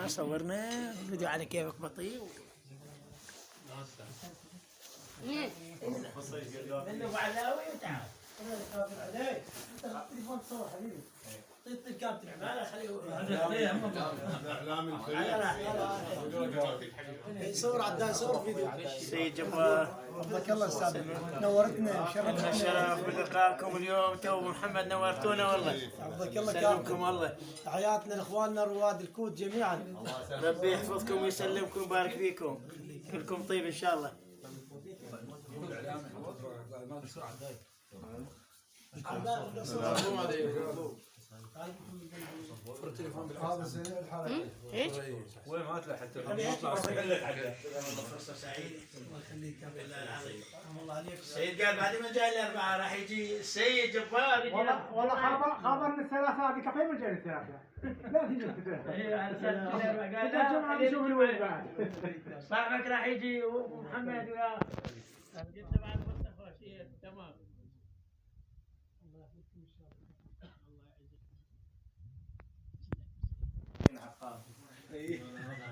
صورنا فيديو على كيفك بطيء منه ابو علاوي وتعال انت التليفون تصور حبيبي طيب الكابتن ما خليه يصور عدان صور فيديو سيد جبار حفظك الله استاذ نورتنا شرفتنا شرف بلقائكم اليوم تو محمد نورتونا والله حفظك الله سلمكم الله تحياتنا لاخواننا رواد الكوت جميعا ربي يحفظكم ويسلمكم ويبارك فيكم كلكم طيب ان شاء الله ايش؟ وين ما تطلع حتى فرصه سعيده الله يخليك يا بالله العظيم الله عليك السيد قال بعد ما جاي الاربعاء راح يجي السيد جبار يجي والله خبرني الثلاثاء هذيك قبل ما جاني الثلاثاء لا تجي الثلاثاء اي على اساس قال الجمعه نشوف الوين بعد صاحبك راح يجي ومحمد ويا جبت بعد مصطفى تمام الله يحفظكم ان شاء الله الله يعزك